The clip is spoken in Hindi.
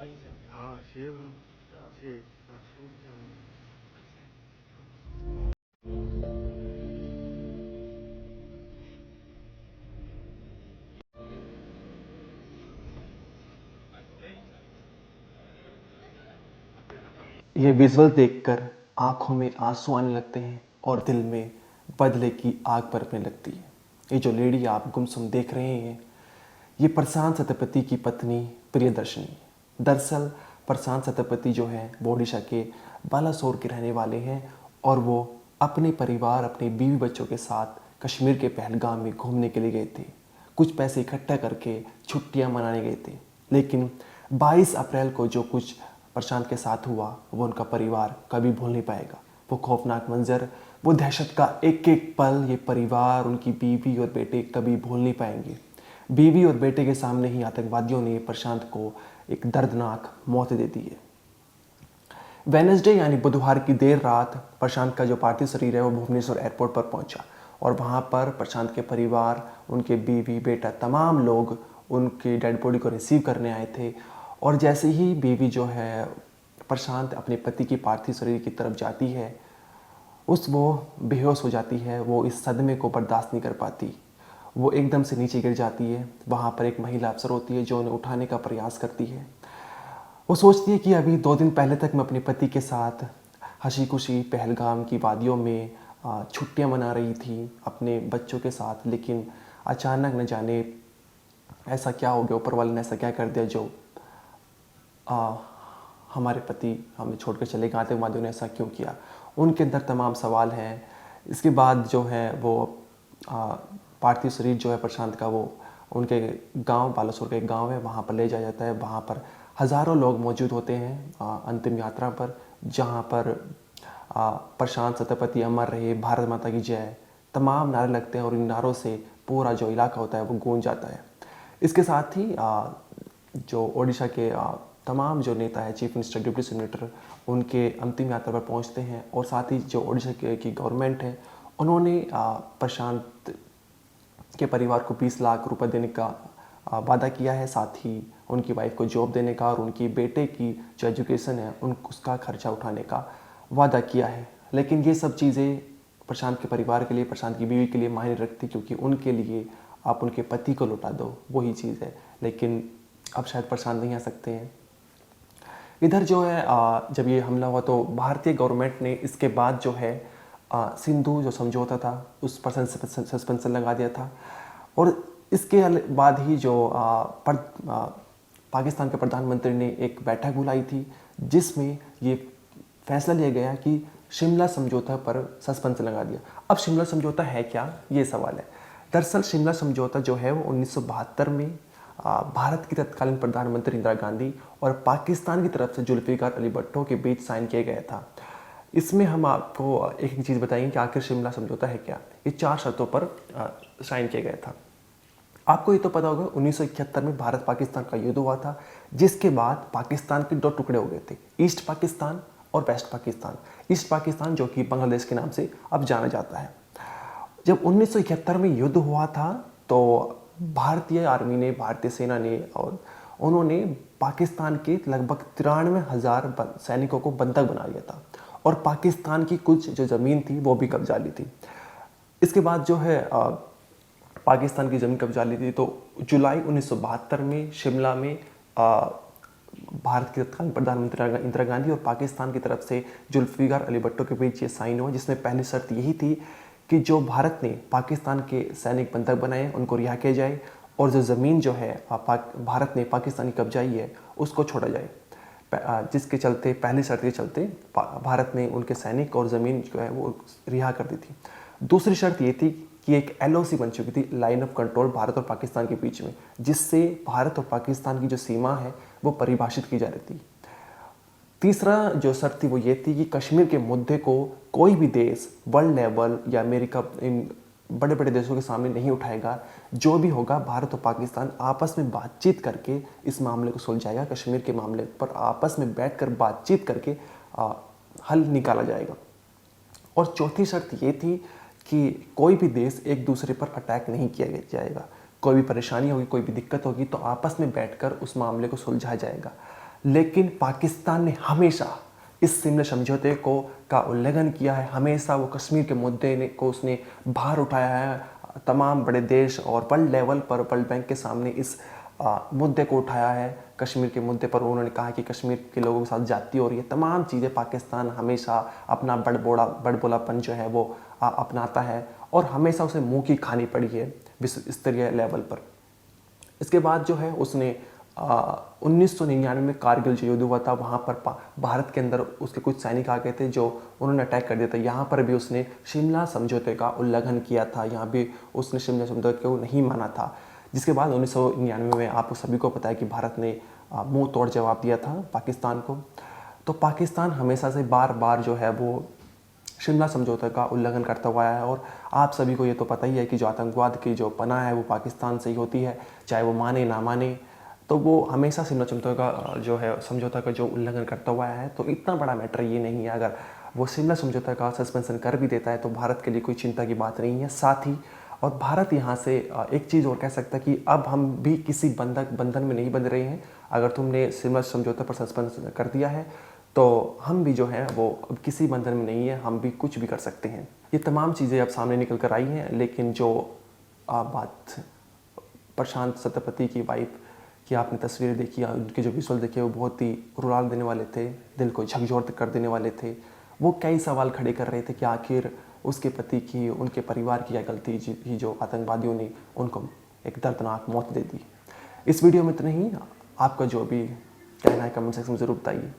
हाँ सेब से ये विजुअल देखकर आंखों में आंसू आने लगते हैं और दिल में बदले की आग बरसने लगती है। ये जो लेडी आप गुमसुम देख रहे हैं, ये प्रशांत सतपति की पत्नी प्रियदर्शनी है। दरअसल प्रशांत सतपति जो है वो ओडिशा के बालासोर के रहने वाले हैं और वो अपने परिवार, अपने बीवी बच्चों के साथ कश्मीर के पहलगाम में घूमने के लिए गए थे। कुछ पैसे इकट्ठा करके छुट्टियां मनाने गए थे, लेकिन 22 अप्रैल को जो कुछ प्रशांत के साथ हुआ वो उनका परिवार कभी भूल नहीं पाएगा। वो खौफनाक मंजर, वो दहशत का एक एक पल ये परिवार, उनकी बीवी और बेटे कभी भूल नहीं पाएंगे। बीवी और बेटे के सामने ही आतंकवादियों ने प्रशांत को एक दर्दनाक मौत दे दी है। वेनसडे यानी बुधवार की देर रात प्रशांत का जो पार्थिव शरीर है वो भुवनेश्वर एयरपोर्ट पर पहुंचा और वहां पर प्रशांत के परिवार, उनके बीवी, बेटा, तमाम लोग उनकी डेड बॉडी को रिसीव करने आए थे। और जैसे ही बीवी जो है प्रशांत अपने पति की पार्थिव शरीर की तरफ जाती है, वो बेहोश हो जाती है। वो इस सदमे को बर्दाश्त नहीं कर पाती। वो एकदम से नीचे गिर जाती है। वहाँ पर एक महिला अफसर होती है जो उन्हें उठाने का प्रयास करती है। वो सोचती है कि अभी 2 दिन पहले तक मैं अपने पति के साथ हंसी खुशी पहलगाम की वादियों में छुट्टियां मना रही थी अपने बच्चों के साथ, लेकिन अचानक न जाने ऐसा क्या हो गया, ऊपर वाले ने ऐसा क्या कर दिया जो आ, हमारे पति हमें छोड़कर चले गए, आतंकवादियों ने ऐसा क्यों किया। उनके अंदर तमाम सवाल हैं। इसके बाद जो है वो पार्थिव शरीर जो है प्रशांत का वो उनके गांव, बालासोर का एक गांव है, वहाँ पर ले जाया जाता है। वहाँ पर हज़ारों लोग मौजूद होते हैं अंतिम यात्रा पर, जहाँ पर प्रशांत सतपति अमर रहे, भारत माता की जय, तमाम नारे लगते हैं और इन नारों से पूरा जो इलाका होता है वो गूंज जाता है। इसके साथ ही जो ओडिशा के तमाम जो नेता है, chief minister, deputy chief minister, उनके अंतिम यात्रा पर पहुंचते हैं और साथ ही जो ओडिशा की गवर्नमेंट है उन्होंने प्रशांत के परिवार को 20 लाख रुपए देने का वादा किया है। साथ ही उनकी वाइफ को जॉब देने का और उनकी बेटे की जो एजुकेशन है उसका खर्चा उठाने का वादा किया है। लेकिन ये सब चीज़ें प्रशांत के परिवार के लिए, प्रशांत की बीवी के लिए मायने रखती, क्योंकि उनके लिए आप उनके पति को लौटा दो, वही चीज़ है। लेकिन अब शायद प्रशांत नहीं आ सकते हैं। इधर जो है जब ये हमला हुआ तो भारतीय गवर्नमेंट ने इसके बाद जो है सिंधु जो समझौता था उस पर सस्पेंशन लगा दिया था। और इसके बाद ही जो पाकिस्तान के प्रधानमंत्री ने एक बैठक बुलाई थी जिसमें ये फैसला लिया गया कि शिमला समझौता पर सस्पेंशन लगा दिया। अब शिमला समझौता है क्या, ये सवाल है। दरअसल शिमला समझौता जो है वो 1972 में भारत की तत्कालीन प्रधानमंत्री इंदिरा गांधी और पाकिस्तान की तरफ से जुल्फिकार अली भुट्टो के बीच साइन किया गया था। इसमें हम आपको एक एक चीज़ बताएंगे कि आखिर शिमला समझौता है क्या। ये 4 शर्तों पर साइन किया गया था। आपको ये तो पता होगा 1971 में भारत पाकिस्तान का युद्ध हुआ था, जिसके बाद पाकिस्तान के 2 टुकड़े हो गए थे, ईस्ट पाकिस्तान और वेस्ट पाकिस्तान। ईस्ट पाकिस्तान जो कि बांग्लादेश के नाम से अब जाना जाता है। जब 1971 में युद्ध हुआ था तो भारतीय आर्मी ने, भारतीय सेना ने, और उन्होंने पाकिस्तान के लगभग 93,000 सैनिकों को बंधक बना लिया था और पाकिस्तान की कुछ जो ज़मीन थी वो भी कब्जा ली थी। इसके बाद जो है पाकिस्तान की ज़मीन कब्जा ली थी तो जुलाई 1972 में शिमला में भारत के तत्कालीन प्रधानमंत्री इंदिरा गांधी और पाकिस्तान की तरफ से जुल्फिकार अली भुट्टो के बीच ये साइन हुआ, जिसमें पहली शर्त यही थी कि जो भारत ने पाकिस्तान के सैनिक बंधक बनाए उनको रिहा किया जाए और जो ज़मीन जो है भारत ने पाकिस्तान की कब्जाई है उसको छोड़ा जाए। जिसके चलते, पहली शर्त के चलते भारत ने उनके सैनिक और ज़मीन जो है वो रिहा कर दी थी। दूसरी शर्त ये थी कि एक LOC बन चुकी थी, लाइन ऑफ कंट्रोल, भारत और पाकिस्तान के बीच में, जिससे भारत और पाकिस्तान की जो सीमा है वो परिभाषित की जा रही थी। तीसरा जो शर्त थी वो ये थी कि कश्मीर के मुद्दे को कोई भी देश वर्ल्ड लेवल या अमेरिका, इन बड़े बड़े देशों के सामने नहीं उठाएगा। जो भी होगा भारत और पाकिस्तान आपस में बातचीत करके इस मामले को सुलझाएगा। कश्मीर के मामले पर आपस में बैठकर बातचीत करके हल निकाला जाएगा। और चौथी शर्त ये थी कि कोई भी देश एक दूसरे पर अटैक नहीं किया जाएगा। कोई भी परेशानी होगी, कोई भी दिक्कत होगी तो आपस में बैठकर उस मामले को सुलझाया जाएगा। लेकिन पाकिस्तान ने हमेशा इस शिमला समझौते को का उल्लंघन किया है। हमेशा वो कश्मीर के मुद्दे को उसने बाहर उठाया है। तमाम बड़े देश और वर्ल्ड लेवल पर, वर्ल्ड बैंक के सामने इस मुद्दे को उठाया है। कश्मीर के मुद्दे पर उन्होंने कहा कि कश्मीर के लोगों के साथ जाती हो रही है। तमाम चीज़ें पाकिस्तान हमेशा अपना बड़बोलापन जो है वो अपनाता है और हमेशा उसे मुंह की खानी पड़ी है विश्व स्तरीय लेवल पर। इसके बाद जो है उसने 1999 में कारगिल जो युद्ध हुआ था, वहाँ पर भारत के अंदर उसके कुछ सैनिक आ गए थे जो उन्होंने अटैक कर दिया था। यहाँ पर भी उसने शिमला समझौते का उल्लंघन किया था। यहाँ भी उसने शिमला समझौते को नहीं माना था, जिसके बाद 1999 में आप सभी को पता है कि भारत ने मुंह तोड़ जवाब दिया था पाकिस्तान को। तो पाकिस्तान हमेशा से बार बार जो है वो शिमला समझौते का उल्लंघन करता हुआ है। और आप सभी को ये तो पता ही है कि जो आतंकवाद की जो पनाह है वो पाकिस्तान से ही होती है, चाहे वो माने ना माने। तो वो हमेशा शिमला समझौते का जो है समझौता का जो उल्लंघन करता हुआ है। तो इतना बड़ा मैटर ये नहीं है, अगर वो शिमला समझौता का सस्पेंशन कर भी देता है तो भारत के लिए कोई चिंता की बात नहीं है। साथ ही और भारत यहाँ से एक चीज़ और कह सकता है कि अब हम भी किसी बंधन में नहीं बंध रहे हैं। अगर तुमने शिमला समझौते पर सस्पेंशन कर दिया है तो हम भी जो है वो अब किसी बंधन में नहीं है, हम भी कुछ भी कर सकते हैं। ये तमाम चीज़ें अब सामने निकल कर आई हैं। लेकिन जो बात प्रशांत सत्यपति की वाइफ की आपने तस्वीरें देखी, उनके जो विजुअल देखे, वो बहुत ही रुला देने वाले थे, दिल को झकझोर कर देने वाले थे। वो कई सवाल खड़े कर रहे थे कि आखिर उसके पति की, उनके परिवार की क्या गलती ही जो आतंकवादियों ने उनको एक दर्दनाक मौत दे दी। इस वीडियो में इतना ही। आपका जो भी कहना है कमेंट सेक्शन में ज़रूर बताइए।